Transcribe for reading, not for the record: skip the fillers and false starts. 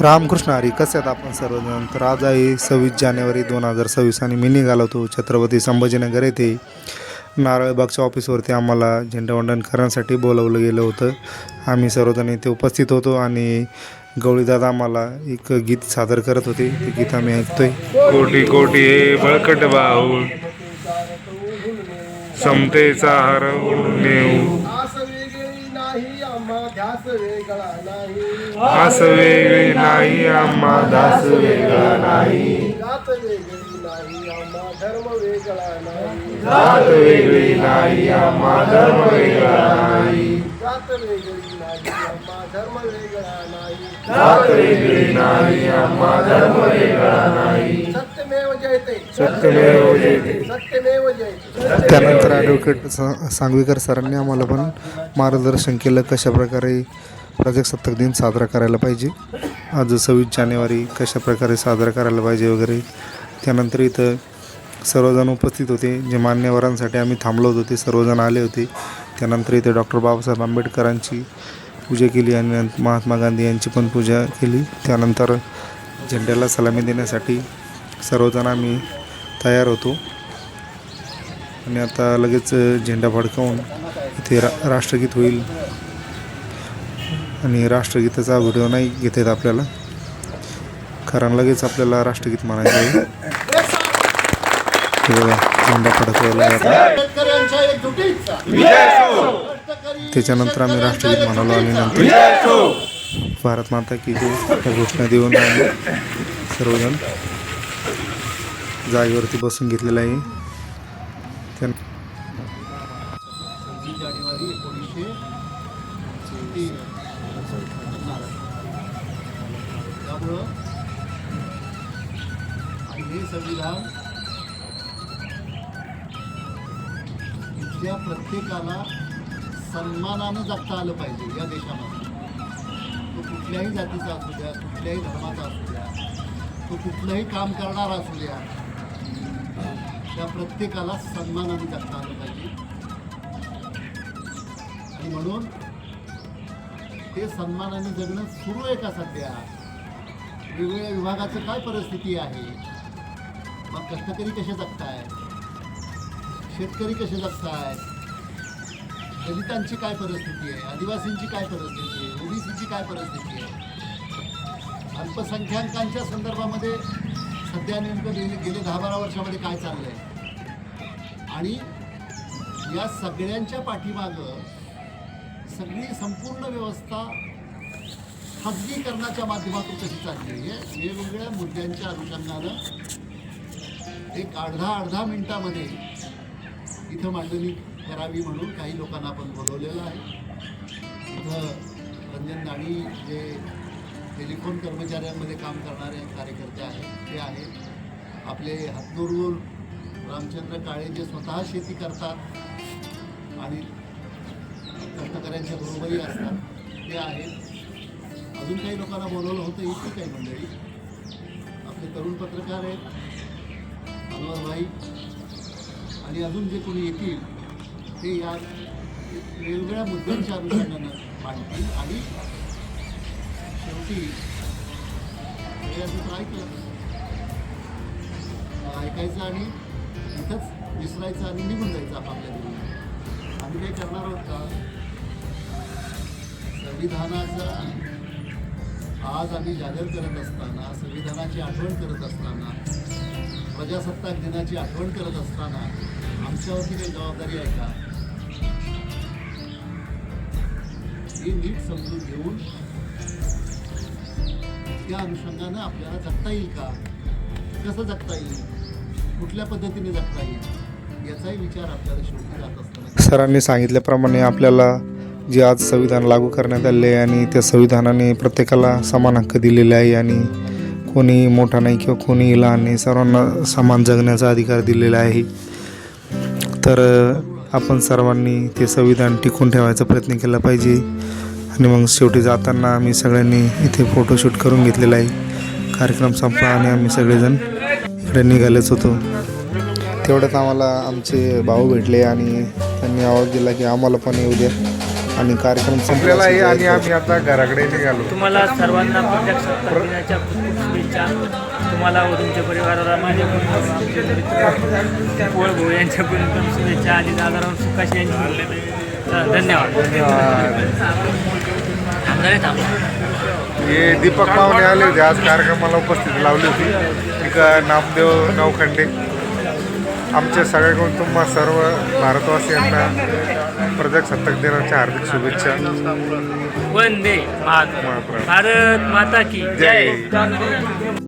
रामकृष्ण हरी. कसे आहेत आपण सर्वजण? तर आज आहे 26 जानेवारी 2026 आणि मी निघालो होतो छत्रपती संभाजीनगर येथे नारळबागच्या ऑफिसवरती. आम्हाला झेंडावंदन करण्यासाठी बोलावलं गेलं होतं. आम्ही सर्वजण इथे उपस्थित होतो आणि गवळीदादा आम्हाला एक गीत सादर करत होते. ते गीत आम्ही ऐकतोय. कोटी कोटी हे बळकट भाऊ समतेचा हरवून नेऊ आस वेगळी नाही आम्हा ध्यास वेगळा नाही आस वेगळी नाही आम्हा दास वेगळा नाही जात वेगळी नाही आम्हा धर्म वेगळा नाही जात वेगळी नाही आम्हा धर्म वेगळा नाही जात वेगळी नाही आम्हा धर्म वेगळा नाही जात वेगळी नाही आम्हा धर्म वेगळा नाही सत्यमेव जयते सत्यमेव जयते सत्यमेव जयते त्यानंतर ॲडव्होकेट सांगवीकर सरांनी आम्हाला पण मार्गदर्शन केलं कशाप्रकारे प्रजासत्ताक दिन साजरा करायला पाहिजे, आज 26 जानेवारी कशाप्रकारे साजरा करायला पाहिजे वगैरे. त्यानंतर इथं सर्वजण उपस्थित होते. जे मान्यवरांसाठी आम्ही थांबलो होतो ते सर्वजण आले होते. त्यानंतर इथे डॉक्टर बाबासाहेब आंबेडकरांची पूजा केली आणि महात्मा गांधी यांची पण पूजा केली. त्यानंतर झेंड्याला सलामी देण्यासाठी सर्वजण आम्ही तयार होतो आणि आता लगेच झेंडा फडकावून इथे राष्ट्रगीत होईल आणि राष्ट्रगीताचा व्हिडिओ नाही घेता येत आपल्याला, कारण लगेच आपल्याला राष्ट्रगीत म्हणायचं आहे. हे बघा, झेंडा फडकवायला जातो. शेतकऱ्यांच्या एकजुटीचा त्याच्यानंतर आम्ही राष्ट्रगीत म्हणालो आणि नंतर भारत माता की जय या घोषणा देऊन आम्ही सर्वजण जागेवरती बसून घेतलेलं आहे. 26 जानेवारी 1930 त्यामुळं आणि हे संविधान इथल्या प्रत्येकाला सन्मानानं जगता आलं पाहिजे. या देशामध्ये तो कुठल्याही जातीचा असू द्या, कुठल्याही धर्माचा असू द्या, तो कुठलंही काम करणारा असू द्या, त्या प्रत्येकाला सन्मानाने जगता आलं पाहिजे. आणि म्हणून ते सन्मानाने जगणं सुरू आहे का सध्या? वेगवेगळ्या विभागाचं काय परिस्थिती आहे? मग कष्टकरी कसे जगताय, शेतकरी कसे जगताय, दलितांची काय परिस्थिती आहे, आदिवासींची काय परिस्थिती आहे, ओबीसीची काय परिस्थिती आहे, अल्पसंख्याकांच्या संदर्भामध्ये सध्या नेमकं गेले 10-12 वर्षामध्ये काय चाललं आहे. आणि या सगळ्यांच्या पाठीमागं सगळी संपूर्ण व्यवस्था खाजगीकरणाच्या माध्यमातून कशी चालली आहे, वेगवेगळ्या मुद्द्यांच्या अनुषंगानं एक अर्धा मिनिटामध्ये इथं मांडणी करावी म्हणून काही लोकांना आपण बोलवलेलं आहे. इथं रंजन दाणी जे टेलिफोन कर्मचाऱ्यांमध्ये काम करणारे कार्यकर्ते आहेत ते आहेत. आपले हातनूरवरून रामचंद्र काळे जे स्वतः शेती करतात आणि कष्टकऱ्यांच्या बरोबरी असतात ते आहेत. अजून काही लोकांना बोलवलं होतं, इथे काही मंडळी आपले तरुण पत्रकार आहेत अनवरभाई आणि अजून जे कोणी येतील ते या वेगवेगळ्या मुद्द्यांच्या अनुषंगानं मांडतील. आणि शेवटी सगळ्यांचं ऐकायचं आणि इथंच विसरायचं आणि निघून जायचं आपापल्या घरी. आम्ही काही करणार आहोत का? संविधानाचा आज आम्ही जागर करत असताना, संविधानाची आठवण करत असताना, प्रजासत्ताक दिनाची आठवण करत असताना आमच्यावरती काही जबाबदारी आहे का? ही नीट समजून घेऊन त्या अनुषंगानं आपल्याला जगता येईल का, कसं जगता येईल, कुठल्या पद्धतीने जगता येईल याचाही विचार आपल्याला शेवटी जात असताना. सरांनी सांगितल्याप्रमाणे आपल्याला जे आज संविधान लागू करण्यात आले आहे आणि त्या संविधानाने प्रत्येकाला समान हक्क दिलेले आहे आणि कोणी मोठा नाही किंवा कोणी लहान नाही, सर्वांना समान जगण्याचा अधिकार दिलेला आहे. तर आपण सर्वांनी ते संविधान टिकून ठेवायचा प्रयत्न केला पाहिजे. आणि मग शेवटी जाताना आम्ही सगळ्यांनी इथे फोटोशूट करून घेतलेला आहे. कार्यक्रम संपला आणि आम्ही सगळेजण इकडे निघालेच होतो. तेवढ्यात आम्हाला आमचे भाऊ भेटले आणि त्यांनी आवाज दिला की आम्हाला पण येऊ द्या. आणि कार्यक्रम आपल्याला हे आणि संपल्याला आम्ही आता घराकडे निघालो. तुम्हाला सर्वांना प्रजासत्ताक दिनाच्या खूप खूप शुभेच्छा. तुम्हाला व तुमच्या परिवाराला माझ्याकडून आमचे मित्र पोळ भाऊ यांच्याकडून पण शुभेच्छा आणि दादाराव सुकाशी यांची धन्यवाद. आमदार थांबा. हे दीपक पाहुणे आले होते आज कार्यक्रमाला उपस्थिती लावली होती. एक नामदेव नवखंडे. आमच्या सगळ्याकडून तुम्हा सर्व भारतवासियांना प्रजासत्ताक दिनाच्या हार्दिक शुभेच्छा. वंदे मातरम. भारत माता की जय. जय.